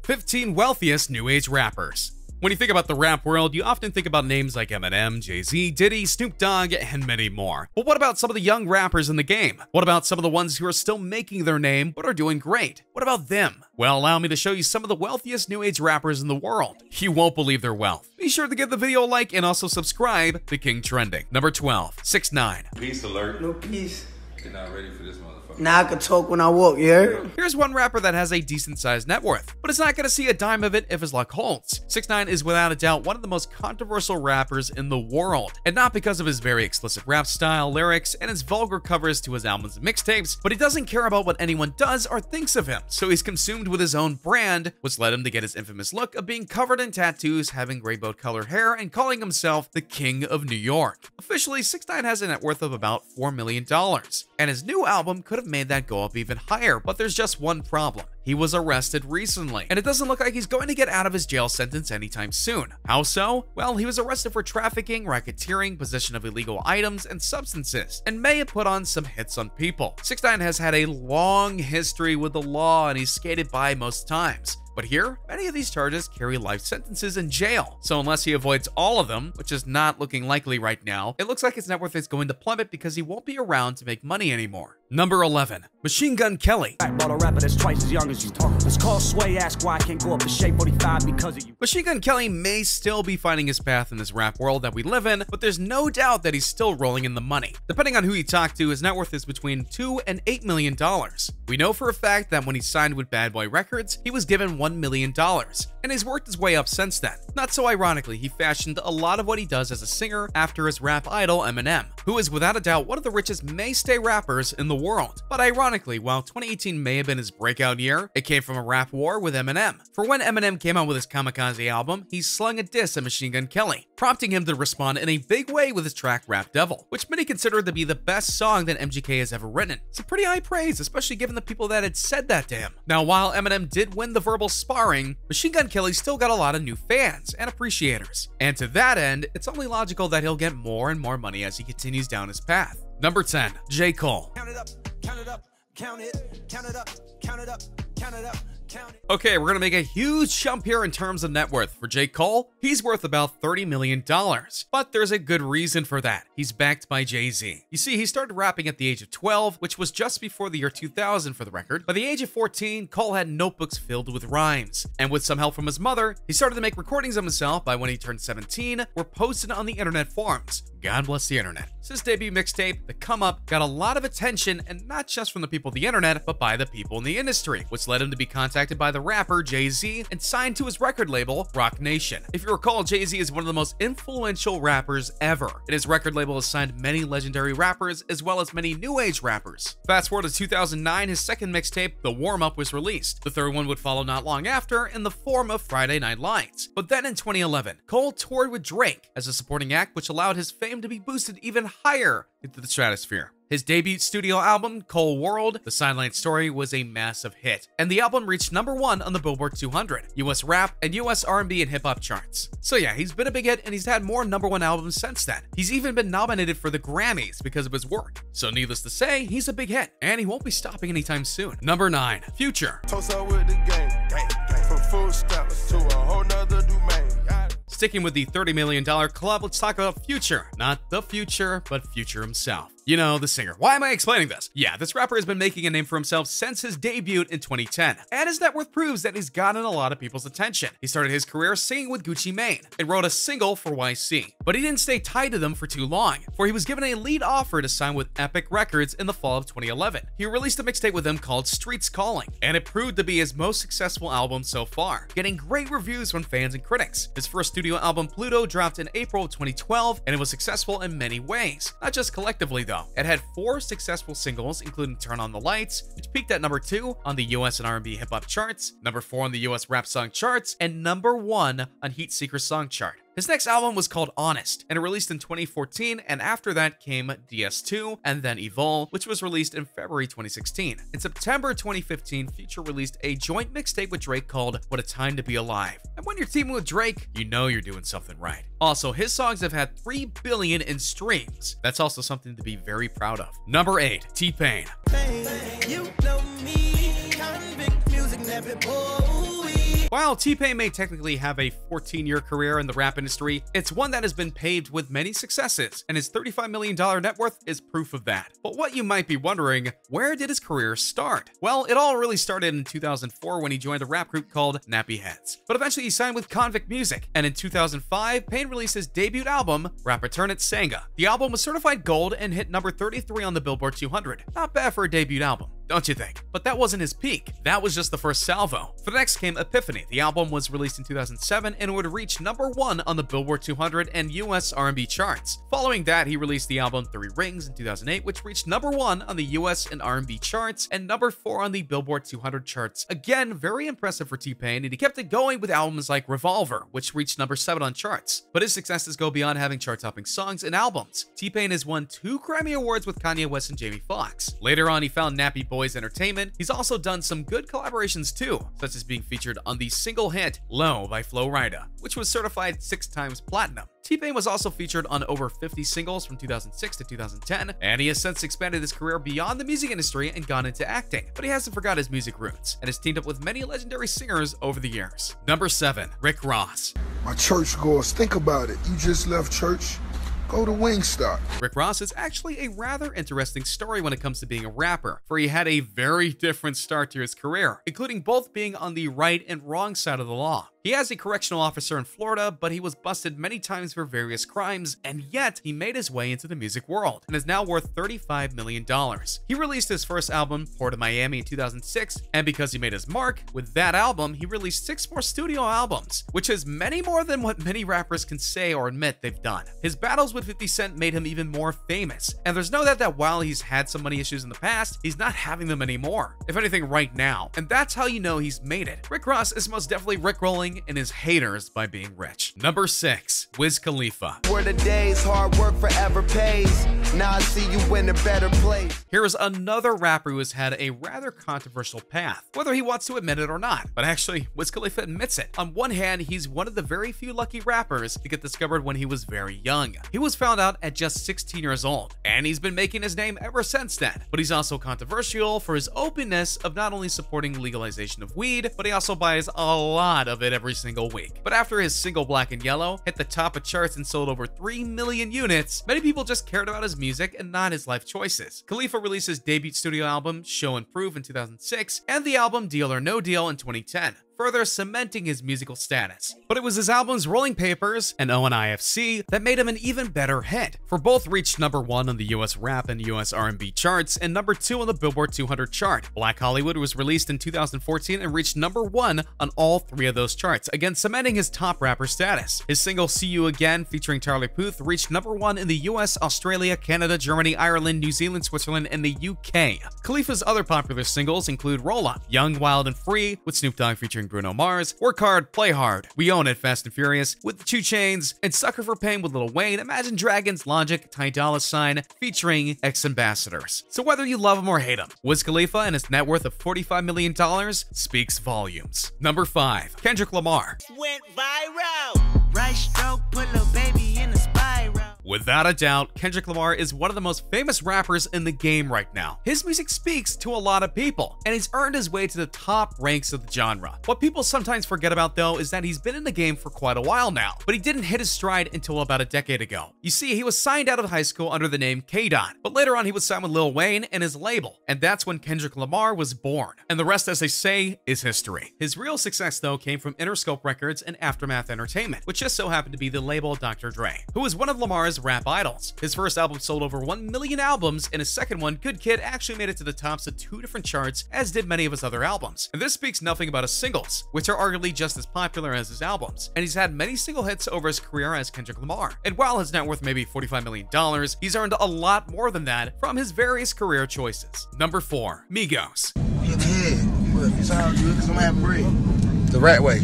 15 wealthiest new age rappers. When you think about the rap world, you often think about names like Eminem, Jay-Z, Diddy, Snoop Dogg, and many more. But what about some of the young rappers in the game? What about some of the ones who are still making their name but are doing great? What about them? Well, allow me to show you some of the wealthiest new age rappers in the world. You won't believe their wealth. Be sure to give the video a like and also subscribe to King Trending. Number 12, 6ix9ine. Peace alert. No peace. You're not ready for this motherfucker. Now I can talk when I walk, you heard? Here's one rapper that has a decent sized net worth, but is not gonna see a dime of it if his luck holds. 6ix9ine is without a doubt one of the most controversial rappers in the world, and not because of his very explicit rap style, lyrics, and his vulgar covers to his albums and mixtapes, but he doesn't care about what anyone does or thinks of him, so he's consumed with his own brand, which led him to get his infamous look of being covered in tattoos, having rainbow colored hair, and calling himself the King of New York. Officially, 6ix9ine has a net worth of about $4 million, and his new album could have made that go up even higher, but there's just one problem. He was arrested recently, and it doesn't look like he's going to get out of his jail sentence anytime soon. How so? Well, he was arrested for trafficking, racketeering, possession of illegal items, and substances, and may have put on some hits on people. 6ix9ine has had a long history with the law, and he's skated by most times. But here, many of these charges carry life sentences in jail. So unless he avoids all of them, which is not looking likely right now, it looks like his net worth is going to plummet because he won't be around to make money anymore. Number 11, Machine Gun Kelly. Machine Gun Kelly may still be finding his path in this rap world that we live in, but there's no doubt that he's still rolling in the money. Depending on who you talk to, his net worth is between $2 and $8 million. We know for a fact that when he signed with Bad Boy Records, he was given $1 million, and he's worked his way up since then. Not so ironically, he fashioned a lot of what he does as a singer after his rap idol Eminem, who is without a doubt one of the richest mainstay rappers in the world. But ironically, while 2018 may have been his breakout year, it came from a rap war with Eminem. For when Eminem came out with his Kamikaze album, he slung a diss at Machine Gun Kelly, prompting him to respond in a big way with his track Rap Devil, which many consider to be the best song that MGK has ever written. Some pretty high praise, especially given the people that had said that to him. Now, while Eminem did win the verbal sparring, Machine Gun Kelly still got a lot of new fans and appreciators. And to that end, it's only logical that he'll get more and more money as he continues down his path. Number 10, J. Cole. Count it up, count it up, count it, count it up, count it up, count it up. Okay, we're gonna make a huge jump here in terms of net worth. For J. Cole, he's worth about $30 million, but there's a good reason for that. He's backed by Jay-Z. You see, he started rapping at the age of 12, which was just before the year 2000 for the record. By the age of 14, Cole had notebooks filled with rhymes, and with some help from his mother, he started to make recordings of himself by when he turned 17, were posted on the internet forums. God bless the internet. His debut mixtape, The Come Up, got a lot of attention, and not just from the people of the internet, but by the people in the industry, which led him to be contacted by the rapper Jay-Z and signed to his record label, Roc Nation. If you recall, Jay-Z is one of the most influential rappers ever, and his record label has signed many legendary rappers as well as many new age rappers. Fast forward to 2009, his second mixtape, The Warm Up, was released. The third one would follow not long after in the form of Friday Night Lights. But then in 2011, Cole toured with Drake as a supporting act, which allowed his fame to be boosted even higher into the stratosphere. His debut studio album, Cole World, The Sideline Story, was a massive hit, and the album reached #1 on the Billboard 200, US rap, and US R&B and hip-hop charts. So yeah, he's been a big hit, and he's had more #1 albums since then. He's even been nominated for the Grammys because of his work. So needless to say, he's a big hit, and he won't be stopping anytime soon. Number 9, Future. Toast up with the game, from food stamps to a whole nother domain. Sticking with the $30 million club, let's talk about Future. Not the future, but Future himself. You know, the singer. Why am I explaining this? Yeah, this rapper has been making a name for himself since his debut in 2010, and his net worth proves that he's gotten a lot of people's attention. He started his career singing with Gucci Mane and wrote a single for YC, but he didn't stay tied to them for too long, for he was given a lead offer to sign with Epic Records in the fall of 2011. He released a mixtape with them called Streets Calling, and it proved to be his most successful album so far, getting great reviews from fans and critics. His first studio album, Pluto, dropped in April of 2012, and it was successful in many ways, not just collectively though. It had 4 successful singles, including Turn on the Lights, which peaked at #2 on the US and R&B hip-hop charts, #4 on the US rap song charts, and #1 on Heat Seeker song chart. His next album was called Honest, and it released in 2014, and after that came DS2, and then Evolve, which was released in February 2016. In September 2015, Future released a joint mixtape with Drake called What a Time to Be Alive. And when you're teaming with Drake, you know you're doing something right. Also, his songs have had 3 billion in streams. That's also something to be very proud of. Number 8, TPain. You know me, convict music never boy. While TPain may technically have a 14-year career in the rap industry, it's one that has been paved with many successes, and his $35 million net worth is proof of that. But what you might be wondering, where did his career start? Well, it all really started in 2004 when he joined a rap group called Nappy Heads. But eventually he signed with Convict Music, and in 2005, Pain released his debut album, Rapper Turn It Sanga. The album was certified gold and hit number 33 on the Billboard 200. Not bad for a debut album, don't you think? But that wasn't his peak. That was just the first salvo. For the next came Epiphany. The album was released in 2007 and would reach number 1 on the Billboard 200 and US R&B charts. Following that, he released the album 3 Rings in 2008, which reached number 1 on the US and R&B charts and number 4 on the Billboard 200 charts. Again, very impressive for TPain, and he kept it going with albums like Revolver, which reached number 7 on charts. But his successes go beyond having chart-topping songs and albums. TPain has won 2 Grammy Awards with Kanye West and Jamie Foxx. Later on, he found Nappy Boys Entertainment. He's also done some good collaborations too, such as being featured on the single hit Low by Flo Rida, which was certified 6 times platinum. TPain was also featured on over 50 singles from 2006 to 2010, and he has since expanded his career beyond the music industry and gone into acting, but he hasn't forgot his music roots, and has teamed up with many legendary singers over the years. Number 7, Rick Ross. My church goers, think about it. You just left church. Go to Wingstop. Rick Ross is actually a rather interesting story when it comes to being a rapper, for he had a very different start to his career, including both being on the right and wrong side of the law. He has a correctional officer in Florida, but he was busted many times for various crimes, and yet he made his way into the music world and is now worth $35 million. He released his first album, Port of Miami, in 2006, and because he made his mark with that album, he released 6 more studio albums, which is many more than what many rappers can say or admit they've done. His battles with 50 Cent made him even more famous, and there's no doubt that while he's had some money issues in the past, he's not having them anymore, if anything right now, and that's how you know he's made it. Rick Ross is most definitely rickrolling in his haters by being rich. Number 6, Wiz Khalifa. Where the days hard work forever pays. Now I see you in a better place. Here is another rapper who has had a rather controversial path, whether he wants to admit it or not. But actually, Wiz Khalifa admits it. On one hand, he's one of the very few lucky rappers to get discovered when he was very young. He was found out at just 16 years old, and he's been making his name ever since then. But he's also controversial for his openness of not only supporting legalization of weed, but he also buys a lot of it every single week. But after his single Black and Yellow hit the top of charts and sold over 3 million units, many people just cared about his music and not his life choices. Khalifa released his debut studio album, Show and Prove, in 2006, and the album Deal or No Deal in 2010. Further cementing his musical status. But it was his albums Rolling Papers and ONIFC that made him an even better hit, for both reached number 1 on the US rap and US R&B charts and number 2 on the Billboard 200 chart. Black Hollywood was released in 2014 and reached number 1 on all 3 of those charts, again cementing his top rapper status. His single See You Again featuring Charlie Puth reached number 1 in the US, Australia, Canada, Germany, Ireland, New Zealand, Switzerland, and the UK. Khalifa's other popular singles include Roll Up, Young, Wild, and Free with Snoop Dogg featuring Bruno Mars, Work Hard, Play Hard, We Own It, Fast and Furious with the 2 Chainz, and Sucker for Pain with Lil Wayne, Imagine Dragons, Logic, Ty Dolla $ign featuring Ex-Ambassadors. So whether you love him or hate him, Wiz Khalifa and his net worth of $45 million speaks volumes. Number 5, Kendrick Lamar. Went viral. Right stroke, put little baby in a spiral. Without a doubt, Kendrick Lamar is one of the most famous rappers in the game right now. His music speaks to a lot of people, and he's earned his way to the top ranks of the genre. What people sometimes forget about, though, is that he's been in the game for quite a while now, but he didn't hit his stride until about a decade ago. You see, he was signed out of high school under the name K-Dot, but later on he was signed with Lil Wayne and his label, and that's when Kendrick Lamar was born. And the rest, as they say, is history. His real success, though, came from Interscope Records and Aftermath Entertainment, which just so happened to be the label of Dr. Dre, who was one of Lamar's rap idols. His first album sold over 1 million albums, and his second one, Good Kid, actually made it to the tops of 2 different charts, as did many of his other albums. And this speaks nothing about his singles, which are arguably just as popular as his albums, and he's had many single hits over his career as Kendrick Lamar. And while his net worth may be $45 million, he's earned a lot more than that from his various career choices. Number 4, Migos. Hit the head. Look, it's all good because I'm at bread. The right way.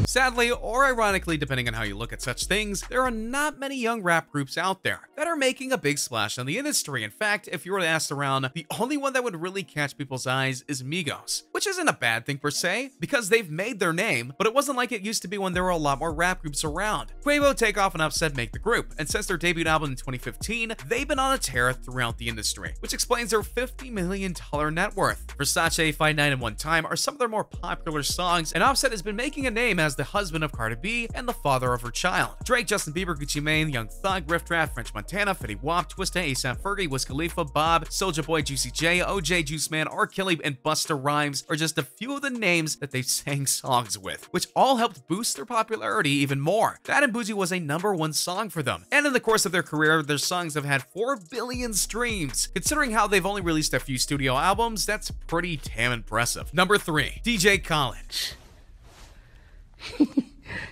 Sadly, or ironically, depending on how you look at such things, there are not many young rap groups out there that are making a big splash on the industry. In fact, if you were to ask around, the only one that would really catch people's eyes is Migos, which isn't a bad thing per se, because they've made their name, but it wasn't like it used to be when there were a lot more rap groups around. Quavo, Takeoff, and Upset make the group, and since their debut album in 2015, they've been on a tear throughout the industry, which explains their $50 million net worth. Versace, Fight Night, and One Time are some of their more popular songs, and Offset has been making a name as the husband of Cardi B and the father of her child. Drake, Justin Bieber, Gucci Mane, Young Thug, Riff Raff, French Montana, Fetty Wap, Twista, A$AP Fergie, Wiz Khalifa, Bob, Soulja Boy, Juicy J, OJ, Juice Man, R. Kelly, and Busta Rhymes are just a few of the names that they've sang songs with, which all helped boost their popularity even more. That and Bougie was a #1 song for them, and in the course of their career, their songs have had 4 billion streams. Considering how they've only released a few studio albums, that's pretty damn impressive. Number 3, DJ Khaled.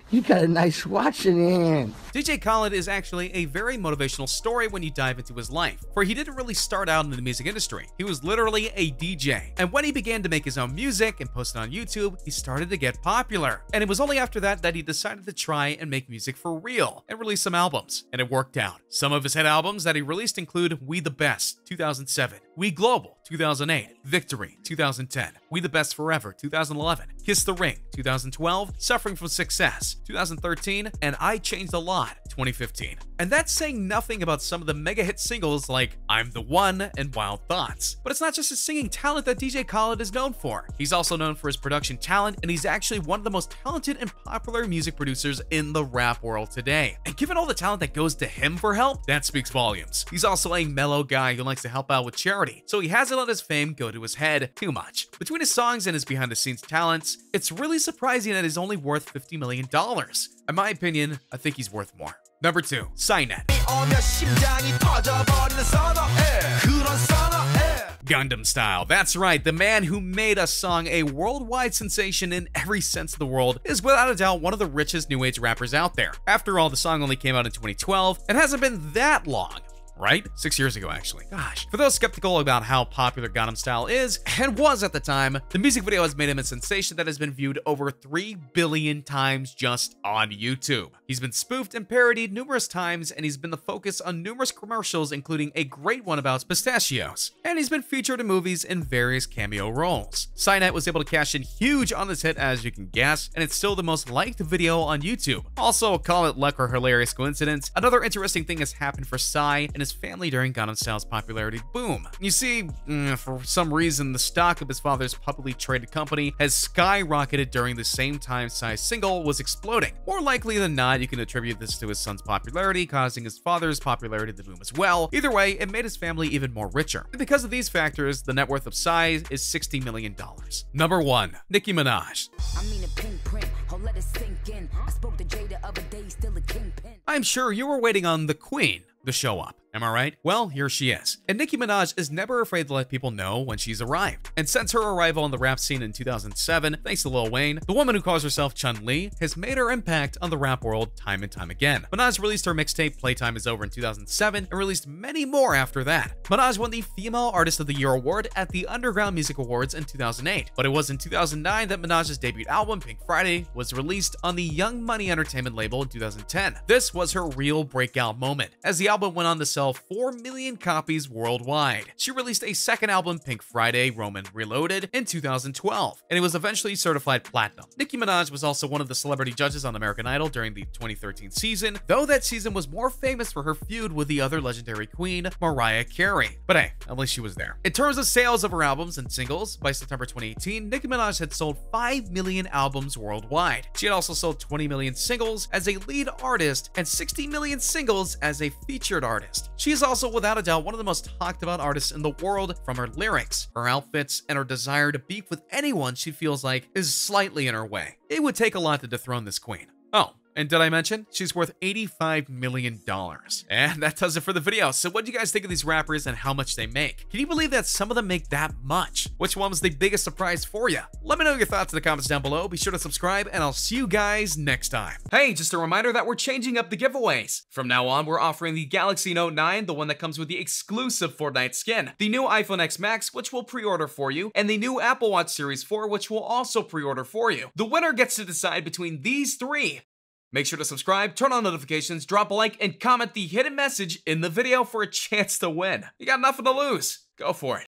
You got a nice watch in your hand. DJ Khaled is actually a very motivational story when you dive into his life, for he didn't really start out in the music industry. He was literally a DJ, and when he began to make his own music and post it on YouTube, he started to get popular. And it was only after that that he decided to try and make music for real and release some albums, and it worked out. Some of his hit albums that he released include We the Best, 2007, We Global, 2008, Victory, 2010, We the Best Forever, 2011, Kiss the Ring, 2012, Suffering from Success, 2013, and I Changed a Lot, 2015. And that's saying nothing about some of the mega hit singles like I'm the One and Wild Thoughts. But it's not just his singing talent that DJ Khaled is known for. He's also known for his production talent, and he's actually one of the most talented and popular music producers in the rap world today. And given all the talent that goes to him for help, that speaks volumes. He's also a mellow guy who likes to help out with charity, so he hasn't let his fame go to his head too much. Between his songs and his behind-the-scenes talents, it's really surprising that he's only worth $50 million. In my opinion, I think he's worth more. Number 2, Signet. Gundam Style. That's right, the man who made a song a worldwide sensation in every sense of the world is without a doubt one of the richest new age rappers out there. After all, the song only came out in 2012 and hasn't been that long. Right? 6 years ago, actually. Gosh. For those skeptical about how popular Gangnam Style is, and was at the time, the music video has made him a sensation that has been viewed over 3 billion times just on YouTube. He's been spoofed and parodied numerous times, and he's been the focus on numerous commercials, including a great one about pistachios. And he's been featured in movies in various cameo roles. Signet was able to cash in huge on this hit, as you can guess, and it's still the most liked video on YouTube. Also, call it luck or hilarious coincidence, another interesting thing has happened for Psy and his family during Gangnam Style's popularity boom. You see, for some reason, the stock of his father's publicly traded company has skyrocketed during the same time Psy's single was exploding. More likely than not, you can attribute this to his son's popularity, causing his father's popularity to boom as well. Either way, it made his family even more richer. And because of these factors, the net worth of Psy is $60 million. Number 1, Nicki Minaj. I mean a pink print, oh let it sink in. I spoke to Jay the other day, still a kingpin. I'm sure you were waiting on the Queen to show up. Am I right? Well, here she is. And Nicki Minaj is never afraid to let people know when she's arrived. And since her arrival on the rap scene in 2007, thanks to Lil Wayne, the woman who calls herself Chun-Li has made her impact on the rap world time and time again. Minaj released her mixtape Playtime Is Over in 2007 and released many more after that. Minaj won the Female Artist of the Year award at the Underground Music Awards in 2008. But it was in 2009 that Minaj's debut album, Pink Friday, was released on the Young Money Entertainment label in 2010. This was her real breakout moment, as the album went on to sell 4 million copies worldwide. She released a second album, Pink Friday, Roman Reloaded, in 2012, and it was eventually certified platinum. Nicki Minaj was also one of the celebrity judges on American Idol during the 2013 season, though that season was more famous for her feud with the other legendary queen, Mariah Carey. But hey, at least she was there. In terms of sales of her albums and singles, by September 2018, Nicki Minaj had sold 5 million albums worldwide. She had also sold 20 million singles as a lead artist and 60 million singles as a featured artist. She is also without a doubt one of the most talked about artists in the world, from her lyrics, her outfits, and her desire to beef with anyone she feels like is slightly in her way. It would take a lot to dethrone this queen. Oh, And did I mention she's worth $85 million? And that does it for the video. So what do you guys think of these rappers and how much they make? Can you believe that some of them make that much? Which one was the biggest surprise for you? Let me know your thoughts in the comments down below. Be sure to subscribe, and I'll see you guys next time. Hey, just a reminder that we're changing up the giveaways. From now on, we're offering the Galaxy Note 9, the one that comes with the exclusive Fortnite skin, the new iPhone X Max, which we'll pre-order for you, and the new Apple Watch Series 4, which we'll also pre-order for you. The winner gets to decide between these three. Make sure to subscribe, turn on notifications, drop a like, and comment the hidden message in the video for a chance to win. You got nothing to lose. Go for it.